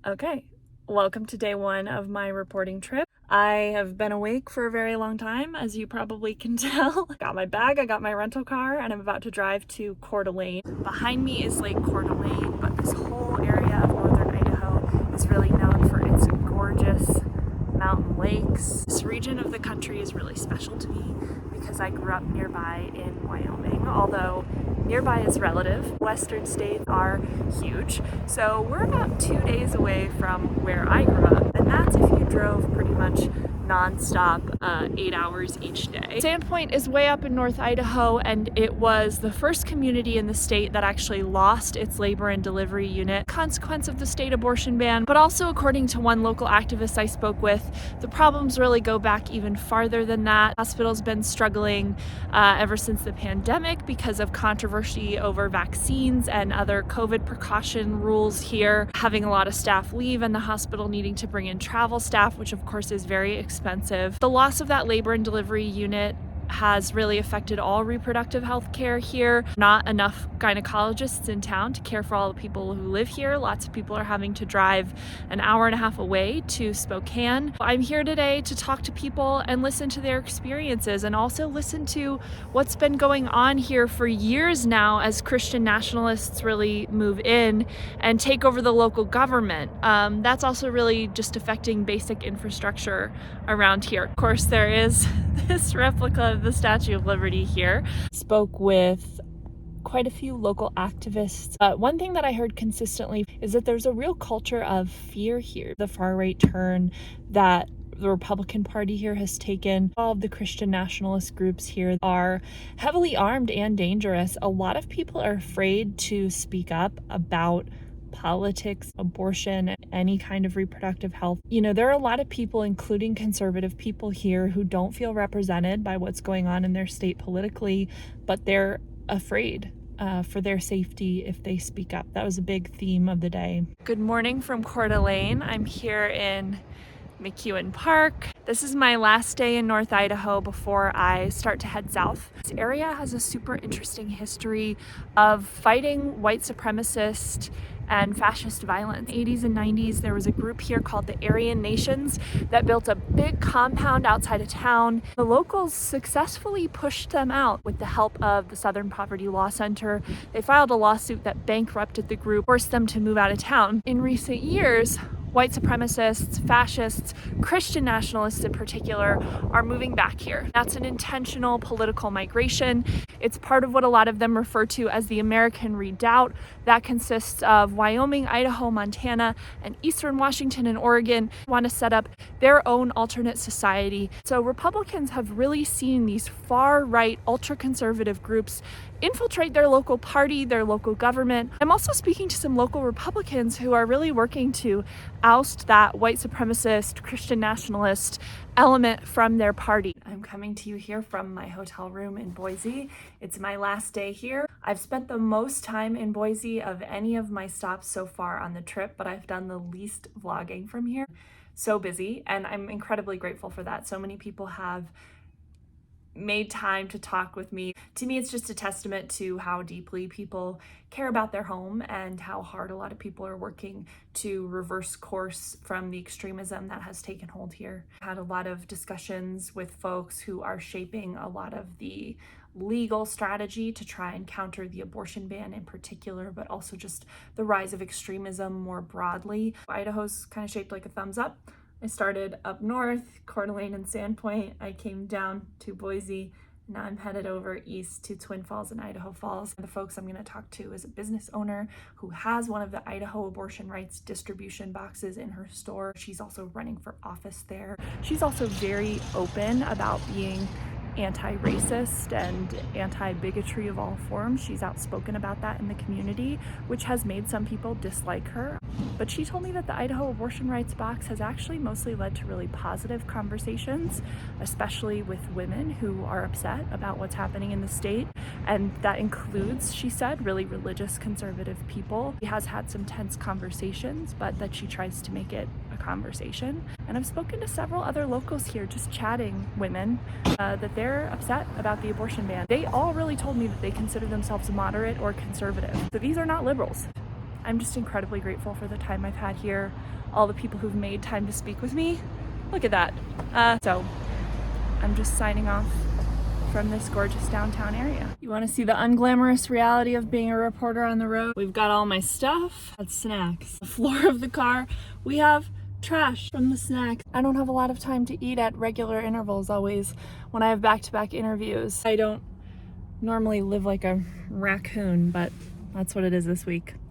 Okay, welcome to day one of my reporting trip. I have been awake for a very long time, as you probably can tell. I got my bag, I got my rental car, and I'm about to drive to Coeur d'Alene. Behind me is Lake Coeur d'Alene, but this whole area of northern Idaho is really known for its gorgeous mountain lakes. This region of the country is really special to me because I grew up nearby in Wyoming, although nearby is relative. Western states are huge, so we're about 2 days away from where I grew up, and that's if you drove pretty much non-stop 8 hours each day. Sandpoint is way up in North Idaho, and it was the first community in the state that actually lost its labor and delivery unit, consequence of the state abortion ban. But also, according to one local activist I spoke with, the problems really go back even farther than that. The hospital's been struggling ever since the pandemic because of controversy over vaccines and other COVID precaution rules here, having a lot of staff leave and the hospital needing to bring in travel staff, which of course is very expensive. The loss of that labor and delivery unit has really affected all reproductive health care here. Not enough gynecologists in town to care for all the people who live here. Lots of people are having to drive an hour and a half away to Spokane. I'm here today to talk to people and listen to their experiences, and also listen to what's been going on here for years now as Christian nationalists really move in and take over the local government. That's also really just affecting basic infrastructure around here. Of course, there is this replica of the Statue of Liberty here. Spoke with quite a few local activists. One thing that I heard consistently is that there's a real culture of fear here. The far-right turn that the Republican Party here has taken. All of the Christian nationalist groups here are heavily armed and dangerous. A lot of people are afraid to speak up about politics, abortion, any kind of reproductive health. You know, there are a lot of people, including conservative people here, who don't feel represented by what's going on in their state politically, but they're afraid for their safety if they speak up. That was a big theme of the day. Good morning from Coeur d'Alene. I'm here in McEwen Park. This is my last day in North Idaho before I start to head south. This area has a super interesting history of fighting white supremacist and fascist violence. In the 80s and 90s, there was a group here called the Aryan Nations that built a big compound outside of town. The locals successfully pushed them out with the help of the Southern Poverty Law Center. They filed a lawsuit that bankrupted the group, forced them to move out of town. In recent years, white supremacists, fascists, Christian nationalists in particular, are moving back here. That's an intentional political migration. It's part of what a lot of them refer to as the American Redoubt. That consists of Wyoming, Idaho, Montana, and Eastern Washington and Oregon want to set up their own alternate society. So Republicans have really seen these far-right, ultra-conservative groups infiltrate their local party, their local government. I'm also speaking to some local Republicans who are really working to oust that white supremacist, Christian nationalist element from their party. I'm coming to you here from my hotel room in Boise. It's my last day here. I've spent the most time in Boise of any of my stops so far on the trip, but I've done the least vlogging from here. So busy, and I'm incredibly grateful for that. So many people have made time to talk with me. To me, it's just a testament to how deeply people care about their home and how hard a lot of people are working to reverse course from the extremism that has taken hold here. I had a lot of discussions with folks who are shaping a lot of the legal strategy to try and counter the abortion ban in particular, but also just the rise of extremism more broadly. Idaho's kind of shaped like a thumbs up. I started up north, Coeur d'Alene and Sandpoint. I came down to Boise. Now I'm headed over east to Twin Falls and Idaho Falls. The folks I'm going to talk to is a business owner who has one of the Idaho abortion rights distribution boxes in her store. She's also running for office there. She's also very open about being anti-racist and anti-bigotry of all forms. She's outspoken about that in the community, which has made some people dislike her. But she told me that the Idaho abortion rights box has actually mostly led to really positive conversations, especially with women who are upset about what's happening in the state. And that includes, she said, really religious conservative people. She has had some tense conversations, but that she tries to make it a conversation. And I've spoken to several other locals here, just chatting women, that they're upset about the abortion ban. They all really told me that they consider themselves moderate or conservative. So these are not liberals. I'm just incredibly grateful for the time I've had here. all the people who've made time to speak with me. Look at that. So I'm just signing off from this gorgeous downtown area. You want to see the unglamorous reality of being a reporter on the road? We've got all my stuff. That's snacks. The floor of the car, we have trash from the snacks. I don't have a lot of time to eat at regular intervals always when I have back-to-back interviews. I don't normally live like a raccoon, but that's what it is this week.